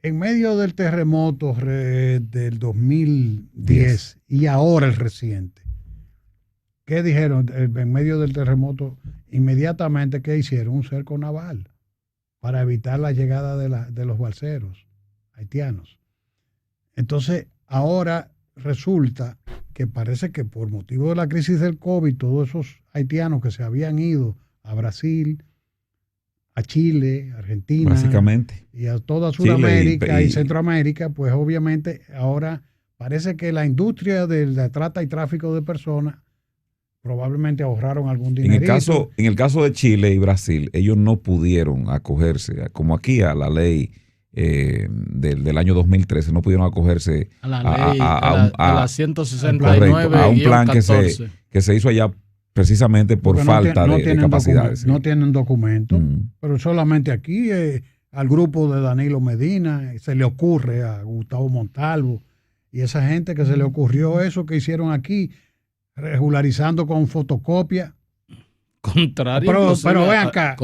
En medio del terremoto del 2010 y ahora el reciente, ¿qué dijeron? En medio del terremoto, inmediatamente, ¿qué hicieron? Un cerco naval para evitar la llegada de los balseros haitianos. Entonces, ahora resulta que parece que por motivo de la crisis del COVID, todos esos haitianos que se habían ido a Brasil, a Chile, Argentina, básicamente, y a toda Sudamérica y Centroamérica, pues obviamente ahora parece que la industria de la trata y tráfico de personas probablemente ahorraron algún dinero. En el caso de Chile y Brasil, ellos no pudieron acogerse, como aquí, a la ley del año 2013, no pudieron acogerse a la ley, a la 169, correcto, a un plan que se hizo allá precisamente por falta de capacidades. No tienen documento, pero solamente aquí al grupo de Danilo Medina se le ocurre, a Gustavo Montalvo y esa gente que se le ocurrió eso que hicieron aquí, regularizando con fotocopia. Pero ven acá,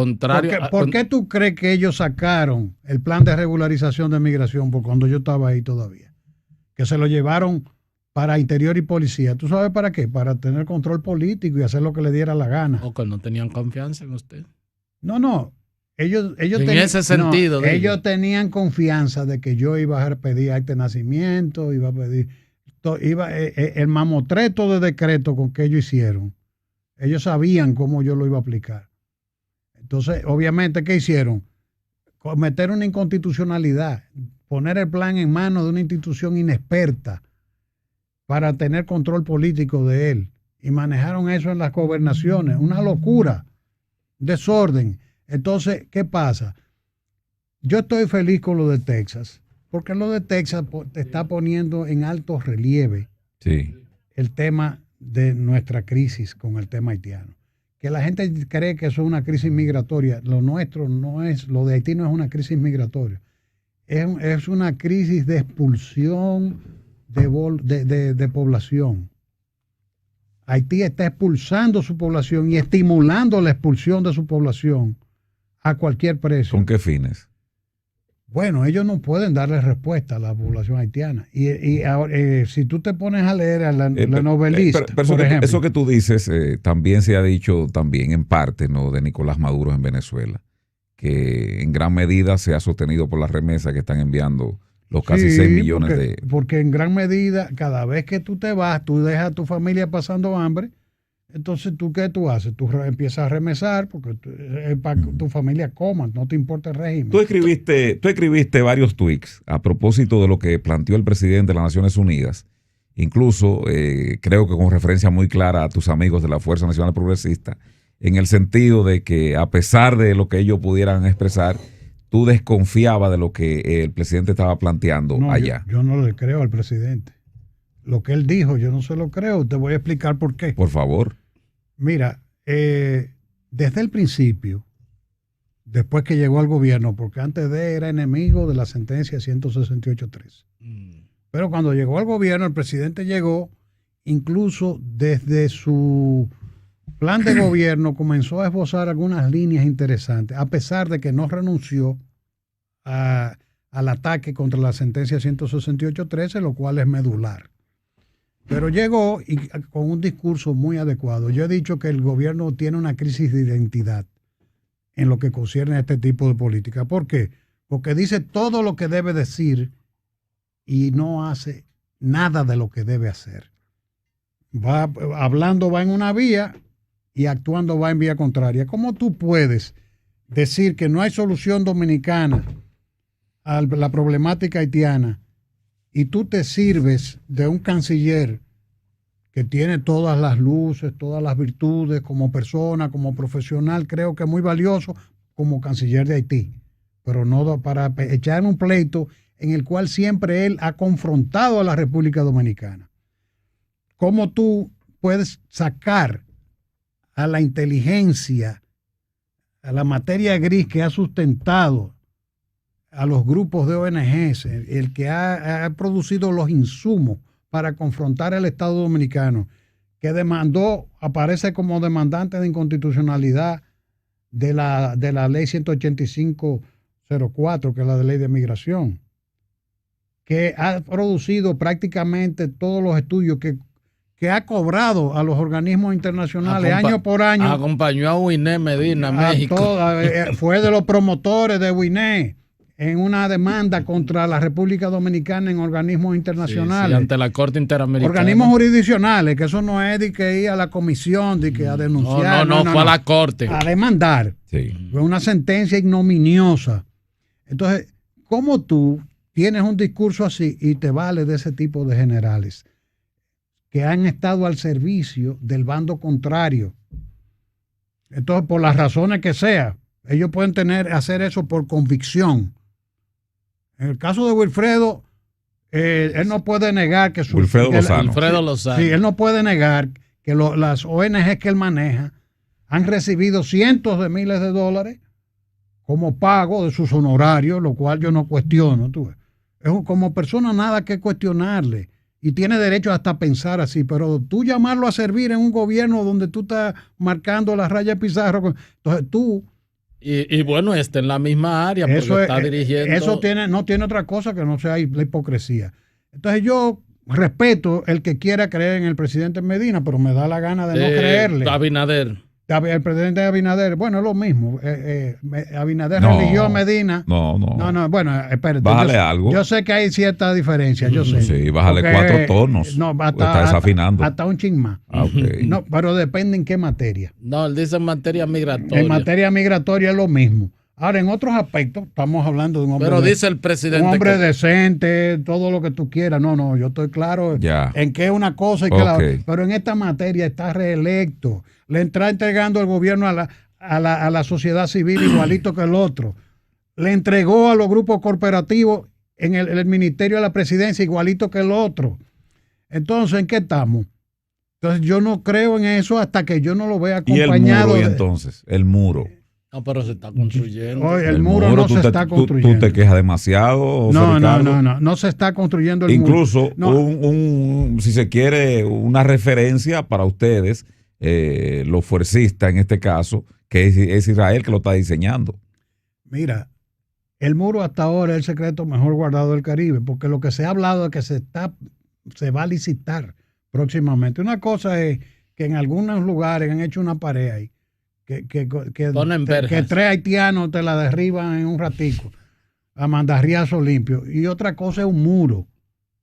¿por qué tú crees que ellos sacaron el plan de regularización de migración por cuando yo estaba ahí todavía? Que se lo llevaron para Interior y Policía. ¿Tú sabes para qué? Para tener control político y hacer lo que le diera la gana. O que no tenían confianza en usted. No. Ellos en ese sentido. Ellos tenían confianza de que yo iba a pedir acta de nacimiento, iba a pedir... el mamotreto de decreto con que ellos hicieron. Ellos sabían cómo yo lo iba a aplicar. Entonces, obviamente, ¿qué hicieron? Cometer una inconstitucionalidad, poner el plan en manos de una institución inexperta para tener control político de él. Y manejaron eso en las gobernaciones. Una locura, desorden. Entonces, ¿qué pasa? Yo estoy feliz con lo de Texas, porque lo de Texas te está poniendo en alto relieve el tema de nuestra crisis con el tema haitiano. Que la gente cree que eso es una crisis migratoria. Lo nuestro no es, lo de Haití no es una crisis migratoria. Es una crisis de expulsión de población. Haití está expulsando su población y estimulando la expulsión de su población a cualquier precio. ¿Con qué fines? Bueno, ellos no pueden darle respuesta a la población haitiana. Y ahora, si tú te pones a leer a la novelista, por ejemplo, eso que tú dices también se ha dicho también en parte, ¿no?, de Nicolás Maduro en Venezuela, que en gran medida se ha sostenido por las remesas que están enviando los casi Sí, 6 millones porque en gran medida, cada vez que tú te vas, tú dejas a tu familia pasando hambre. Entonces, ¿qué tú haces? Tú empiezas a remesar porque para que tu familia coma, no te importa el régimen. Tú escribiste varios tweets a propósito de lo que planteó el presidente de las Naciones Unidas. Incluso creo que con referencia muy clara a tus amigos de la Fuerza Nacional Progresista, en el sentido de que a pesar de lo que ellos pudieran expresar, tú desconfiabas de lo que el presidente estaba planteando allá. Yo no le creo al presidente. Lo que él dijo, yo no se lo creo. Te voy a explicar por qué. Por favor. Mira, desde el principio, después que llegó al gobierno, porque antes de era enemigo de la sentencia 168.3. Pero cuando llegó al gobierno, el presidente llegó, incluso desde su plan de gobierno, comenzó a esbozar algunas líneas interesantes, a pesar de que no renunció al ataque contra la sentencia 168.13, lo cual es medular. Pero llegó y con un discurso muy adecuado. Yo he dicho que el gobierno tiene una crisis de identidad en lo que concierne a este tipo de política. ¿Por qué? Porque dice todo lo que debe decir y no hace nada de lo que debe hacer. Hablando va en una vía y actuando va en vía contraria. ¿Cómo tú puedes decir que no hay solución dominicana a la problemática haitiana y tú te sirves de un canciller que tiene todas las luces, todas las virtudes como persona, como profesional, creo que muy valioso como canciller de Haití, pero no para echar un pleito en el cual siempre él ha confrontado a la República Dominicana? ¿Cómo tú puedes sacar a la inteligencia, a la materia gris que ha sustentado a los grupos de ONGs, el que ha producido los insumos para confrontar al Estado dominicano, que aparece como demandante de inconstitucionalidad de la ley 185.04, que es la ley de migración, que ha producido prácticamente todos los estudios que ha cobrado a los organismos internacionales año por año. Acompañó a Winé Medina, México. Fue de los promotores de Winé en una demanda contra la República Dominicana en organismos internacionales. Sí, ante la Corte Interamericana. Organismos jurisdiccionales, que eso no es de que ir a la comisión, de que a denunciar. No, fue a la Corte. A demandar. Sí. Fue una sentencia ignominiosa. Entonces, ¿cómo tú tienes un discurso así y te vales de ese tipo de generales que han estado al servicio del bando contrario? Entonces, por las razones que sea, ellos pueden hacer eso por convicción. En el caso de Wilfredo, él no puede negar que Wilfredo Lozano. Sí, él no puede negar que las ONG que él maneja han recibido cientos de miles de dólares como pago de sus honorarios, lo cual yo no cuestiono. Como persona nada que cuestionarle y tiene derecho hasta a pensar así, pero tú llamarlo a servir en un gobierno donde tú estás marcando la raya de pizarro, entonces tú... Y bueno, está en la misma área porque está dirigiendo. Eso no tiene otra cosa que no sea la hipocresía. Entonces yo respeto el que quiera creer en el presidente Medina, pero me da la gana de no creerle. Abinader. El presidente Abinader, bueno, es lo mismo. Abinader religió a Medina. No. Bueno, espérate. Bájale algo. Yo sé que hay cierta diferencia, yo sé. Sí, bájale 4 tonos. No, está desafinando. Hasta un chin más. Okay. No, pero depende en qué materia. No, él dice en materia migratoria. En materia migratoria es lo mismo. Ahora, en otros aspectos, estamos hablando de un hombre. Pero dice el presidente. Un hombre decente, todo lo que tú quieras. No, yo estoy claro en qué es una cosa y qué la otra. Pero en esta materia está reelecto. Le está entregando el gobierno a la sociedad civil igualito que el otro. Le entregó a los grupos corporativos en el Ministerio de la Presidencia igualito que el otro. Entonces, ¿en qué estamos? Entonces, yo no creo en eso hasta que yo no lo vea acompañado. ¿Y el muro? Entonces, el muro. No, pero se está construyendo. Oye, el muro no se está construyendo. ¿Tú te quejas demasiado? No se está construyendo el muro. Incluso, si se quiere, una referencia para ustedes, los fuercistas en este caso, que es Israel que lo está diseñando. Mira, el muro hasta ahora es el secreto mejor guardado del Caribe, porque lo que se ha hablado es que se va a licitar próximamente. Una cosa es que en algunos lugares han hecho una pared ahí, que 3 haitianos te la derriban en un ratico. a mandarriazo limpio. Y otra cosa es un muro.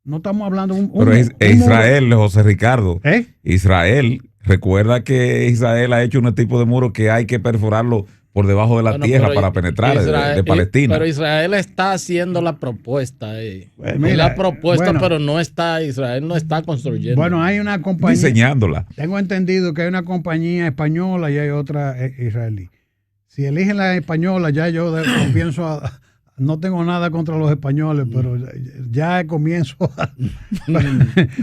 No estamos hablando de un Pero es Israel, José Ricardo. Israel, recuerda que Israel ha hecho un tipo de muro que hay que perforarlo por debajo de la tierra para penetrar de Palestina. Pero Israel está haciendo la propuesta. La propuesta, pero no está, Israel no está construyendo. Bueno, hay una compañía. Diseñándola. Tengo entendido que hay una compañía española y hay otra israelí. Si eligen la española, ya yo pienso no tengo nada contra los españoles, pero ya comienzo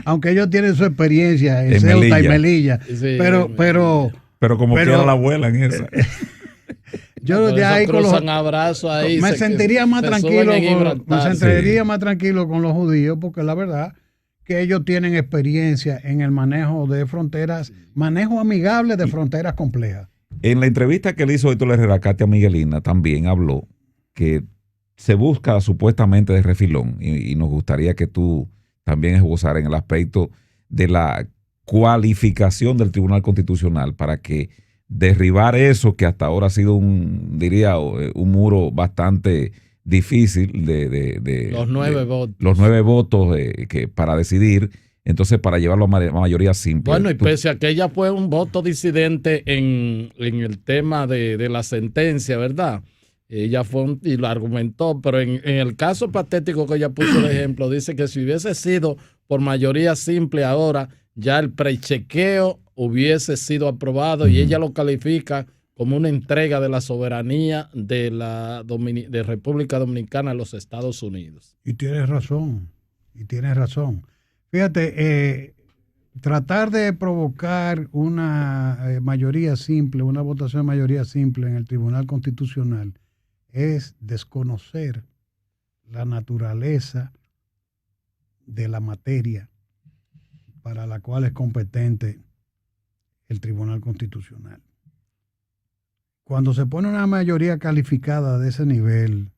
aunque ellos tienen su experiencia en Ceuta y Melilla, sí, pero como quiera la abuela en esa. Yo ya ahí con los abrazos ahí me sentiría más tranquilo con los judíos, porque la verdad que ellos tienen experiencia en el manejo de fronteras, manejo amigable de fronteras complejas. En la entrevista que le hizo Héctor Herrera a Miguelina también habló que se busca supuestamente de refilón, y nos gustaría que tú también esbozaras en el aspecto de la cualificación del Tribunal Constitucional para que derribar eso que hasta ahora ha sido un muro bastante difícil de los 9 votos. Los 9 votos que para decidir, entonces para llevarlo a mayoría simple. Bueno, y pese a que ella fue un voto disidente en el tema de la sentencia, ¿verdad? Ella fue y lo argumentó, pero en el caso patético que ella puso de ejemplo, dice que si hubiese sido por mayoría simple ahora, ya el prechequeo hubiese sido aprobado, y ella lo califica como una entrega de la soberanía de República Dominicana a los Estados Unidos. Y tienes razón. Fíjate, tratar de provocar una mayoría simple, una votación de mayoría simple en el Tribunal Constitucional es desconocer la naturaleza de la materia para la cual es competente el Tribunal Constitucional. Cuando se pone una mayoría calificada de ese nivel,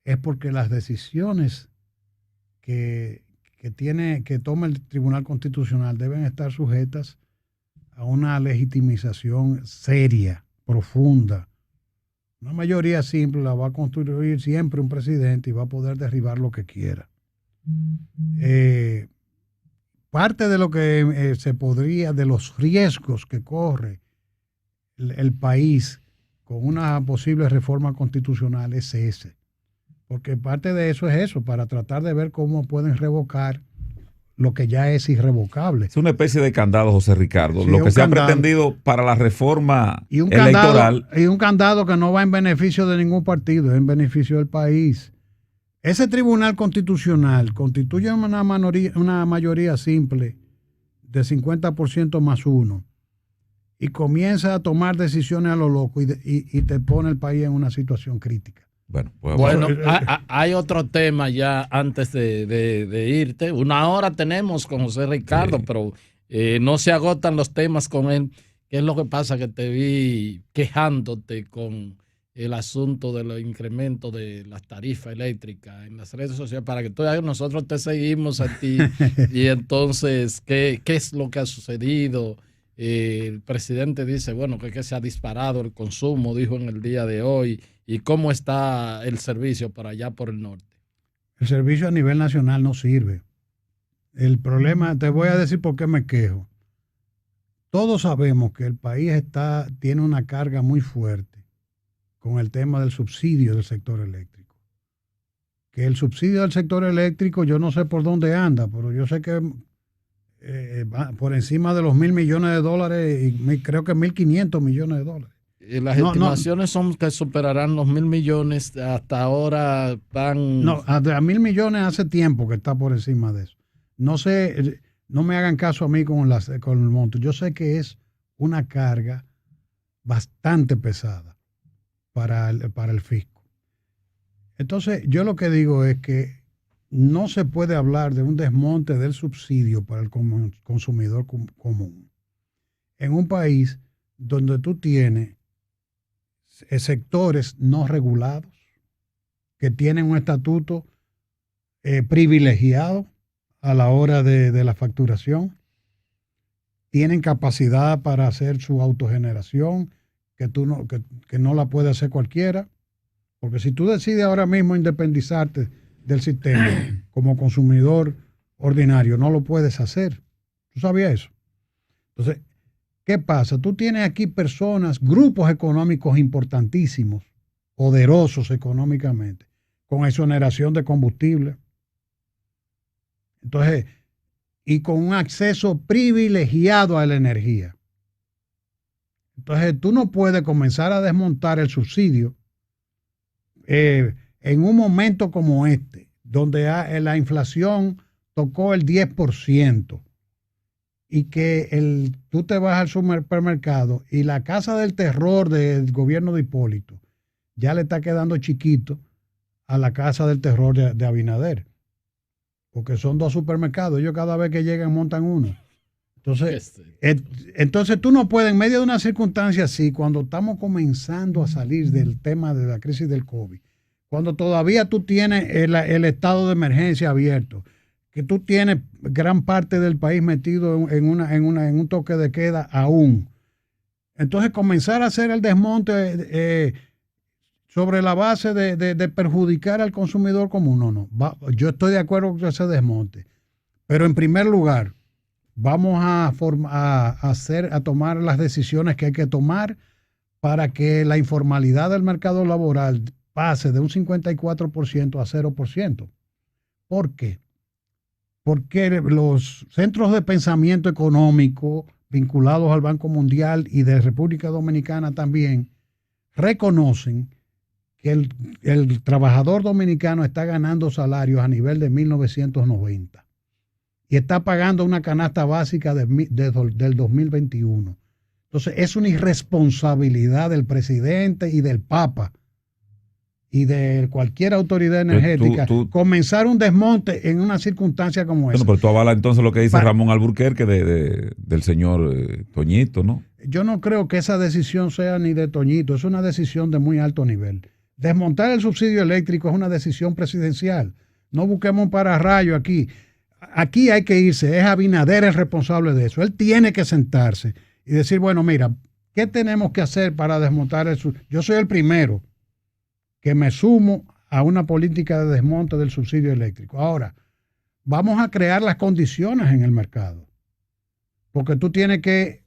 es porque las decisiones que toma el Tribunal Constitucional deben estar sujetas a una legitimización seria, profunda. Una mayoría simple la va a construir siempre un presidente y va a poder derribar lo que quiera. Parte de lo que de los riesgos que corre el país con una posible reforma constitucional es ese. Porque parte de eso es eso, para tratar de ver cómo pueden revocar lo que ya es irrevocable. Es una especie de candado, José Ricardo, sí, lo que se ha pretendido para la reforma electoral. Y un candado que no va en beneficio de ningún partido, es en beneficio del país. Ese Tribunal Constitucional constituye una mayoría simple de 50% más 1 y comienza a tomar decisiones a lo loco y te pone el país en una situación crítica. Bueno, hay otro tema ya antes de irte. 1 hora tenemos con José Ricardo, pero no se agotan los temas con él. ¿Qué es lo que pasa? Que te vi quejándote con el asunto de los incrementos de las tarifas eléctricas en las redes sociales, para que nosotros te seguimos a ti. Y entonces, ¿qué es lo que ha sucedido? El presidente dice, bueno, que se ha disparado el consumo, dijo en el día de hoy. ¿Y cómo está el servicio para allá por el norte? El servicio a nivel nacional no sirve. El problema, te voy a decir por qué me quejo. Todos sabemos que el país tiene una carga muy fuerte con el tema del subsidio del sector eléctrico. Que el subsidio del sector eléctrico, yo no sé por dónde anda, pero yo sé que va por encima de los $1.000 millones y creo que $1.500 millones. Las estimaciones son que superarán los 1.000 millones. Hasta ahora están... No, a 1.000 millones hace tiempo que está por encima de eso. No sé, no me hagan caso a mí con el monto. Yo sé que es una carga bastante pesada para el fisco. Entonces, yo lo que digo es que no se puede hablar de un desmonte del subsidio para el consumidor común en un país donde tú tienes sectores no regulados que tienen un estatuto privilegiado a la hora de la facturación, tienen capacidad para hacer su autogeneración que no la puede hacer cualquiera, Porque si tú decides ahora mismo independizarte del sistema como consumidor ordinario, no lo puedes hacer. ¿Tú sabías eso? Entonces, ¿qué pasa? Tú tienes aquí personas, grupos económicos importantísimos, poderosos económicamente, con exoneración de combustible. Entonces, y con un acceso privilegiado a la energía. Entonces, tú no puedes comenzar a desmontar el subsidio en un momento como este, donde la inflación tocó el 10%, y que tú te vas al supermercado y la casa del terror del gobierno de Hipólito ya le está quedando chiquito a la casa del terror de Abinader, porque son 2 supermercados, ellos cada vez que llegan montan uno. Entonces tú no puedes, en medio de una circunstancia así, cuando estamos comenzando a salir del tema de la crisis del COVID, cuando todavía tú tienes el estado de emergencia abierto, que tú tienes gran parte del país metido en un toque de queda aún. Entonces comenzar a hacer el desmonte sobre la base de perjudicar al consumidor común, no. Yo estoy de acuerdo con ese desmonte. Pero en primer lugar, vamos a tomar las decisiones que hay que tomar para que la informalidad del mercado laboral pase de un 54% a 0%. ¿Por qué? Porque los centros de pensamiento económico vinculados al Banco Mundial y de República Dominicana también reconocen que el trabajador dominicano está ganando salarios a nivel de 1990 y está pagando una canasta básica del 2021. Entonces es una irresponsabilidad del presidente y del Papa y de cualquier autoridad energética comenzar un desmonte en una circunstancia como esa. Bueno, pero tú avalas entonces lo que dice Ramón Alburquerque del señor Toñito, ¿no? Yo no creo que esa decisión sea ni de Toñito, es una decisión de muy alto nivel. Desmontar el subsidio eléctrico es una decisión presidencial. No busquemos un pararrayo aquí. Aquí hay que irse, es Abinader el responsable de eso. Él tiene que sentarse y decir, bueno, mira, ¿qué tenemos que hacer para desmontar el subsidio? Yo soy el primero que me sumo a una política de desmonte del subsidio eléctrico. Ahora, vamos a crear las condiciones en el mercado, porque tú tienes que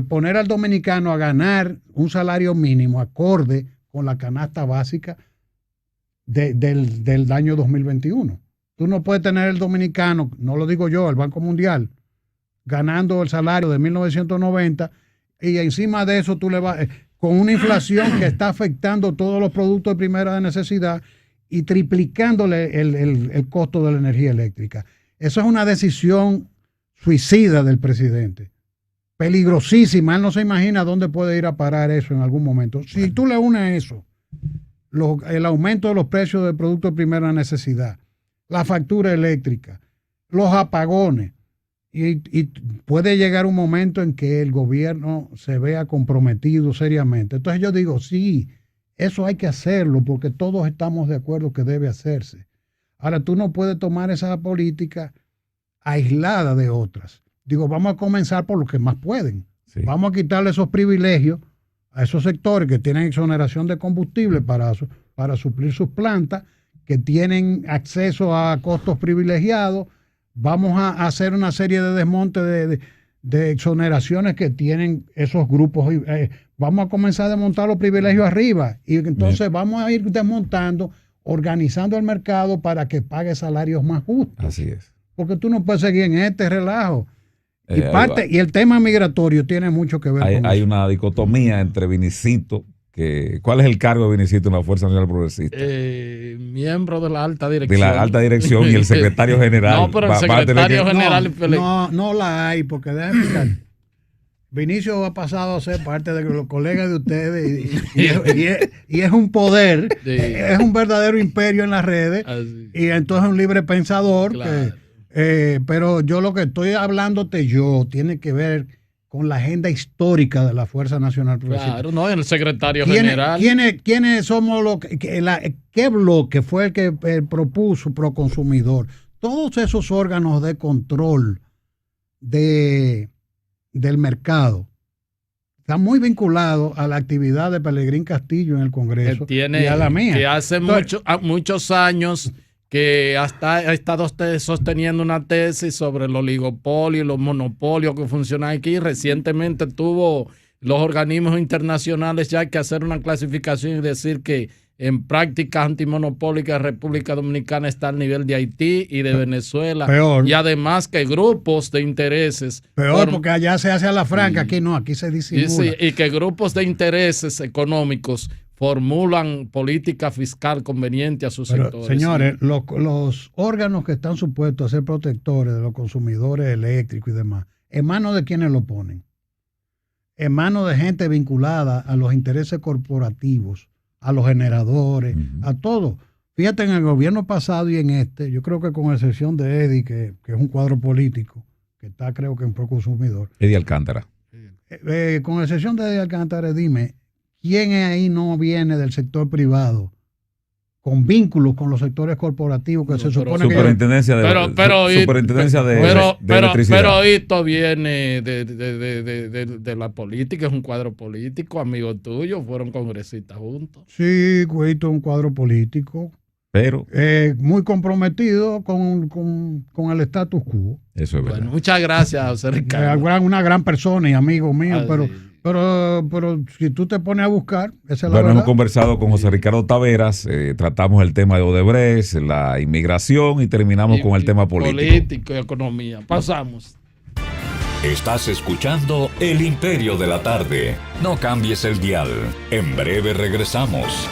poner al dominicano a ganar un salario mínimo acorde con la canasta básica del año 2021. Tú no puedes tener el dominicano, no lo digo yo, el Banco Mundial, ganando el salario de 1990 y encima de eso tú le vas con una inflación que está afectando todos los productos de primera necesidad y triplicándole el costo de la energía eléctrica. Eso es una decisión suicida del presidente, peligrosísima. Él no se imagina dónde puede ir a parar eso en algún momento. Si tú le unes eso, el aumento de los precios de productos de primera necesidad, la factura eléctrica, los apagones, y puede llegar un momento en que el gobierno se vea comprometido seriamente. Entonces yo digo, sí, eso hay que hacerlo porque todos estamos de acuerdo que debe hacerse. Ahora, tú no puedes tomar esa política aislada de otras. Digo, vamos a comenzar por los que más pueden. Sí. Vamos a quitarle esos privilegios a esos sectores que tienen exoneración de combustible para suplir sus plantas, que tienen acceso a costos privilegiados. Vamos a hacer una serie de desmontes de exoneraciones que tienen esos grupos. Vamos a comenzar a desmontar los privilegios arriba y entonces Bien. Vamos a ir desmontando, organizando el mercado para que pague salarios más justos. Así es. Porque tú no puedes seguir en este relajo. Y el tema migratorio tiene mucho que ver con eso. Hay una dicotomía entre Vinicito. ¿Cuál es el cargo de Vinicito en la Fuerza Nacional Progresista? Miembro de la alta dirección. De la alta dirección y el secretario general. No, pero el secretario general. No la hay, porque déjame explicar. Vinicio ha pasado a ser parte de los colegas de ustedes y es un poder, sí. Es un verdadero imperio en las redes. Así. Y entonces es un libre pensador. Claro. Pero yo lo que estoy hablándote tiene que ver con la agenda histórica de la Fuerza Nacional Progresista. Claro, no, el secretario general. ¿Quiénes somos qué bloque fue el que propuso Proconsumidor? Todos esos órganos de control del mercado está muy vinculado a la actividad de Pelegrín Castillo en el Congreso y a la mía. Que hace muchos años que hasta ha estado sosteniendo una tesis sobre el oligopolio y los monopolios que funcionan aquí. Recientemente tuvo los organismos internacionales ya que hacer una clasificación y decir que en prácticas antimonopólicas República Dominicana está al nivel de Haití y de Venezuela. Peor. Y además que grupos de intereses. Peor, porque allá se hace a la franca, aquí no, aquí se disimula. Y que grupos de intereses económicos formulan política fiscal conveniente a sus sectores. Señores, los órganos que están supuestos a ser protectores de los consumidores eléctricos y demás, ¿en manos de quiénes lo ponen? En manos de gente vinculada a los intereses corporativos, a los generadores, a todo. Fíjate, en el gobierno pasado y en este, yo creo que con excepción de Eddie, que es un cuadro político, que está creo que en Proconsumidor. Eddie Alcántara. Con excepción de Eddie Alcántara, dime, ¿quién ahí no viene del sector privado con vínculos con los sectores corporativos que se supone superintendencia que... Superintendencia de electricidad. Pero esto viene de la política, es un cuadro político, amigo tuyo, fueron congresistas juntos. Sí, Cuito es un cuadro político. Pero muy comprometido con el status quo. Eso es verdad. Bueno, muchas gracias, José Ricardo. Una gran persona y amigo mío, pero si tú te pones a buscar, esa es la verdad. Hemos conversado con José Ricardo Taveras, tratamos el tema de Odebrecht, la inmigración y terminamos con el tema político. Político y economía. Pasamos. Estás escuchando El Imperio de la Tarde. No cambies el dial. En breve regresamos.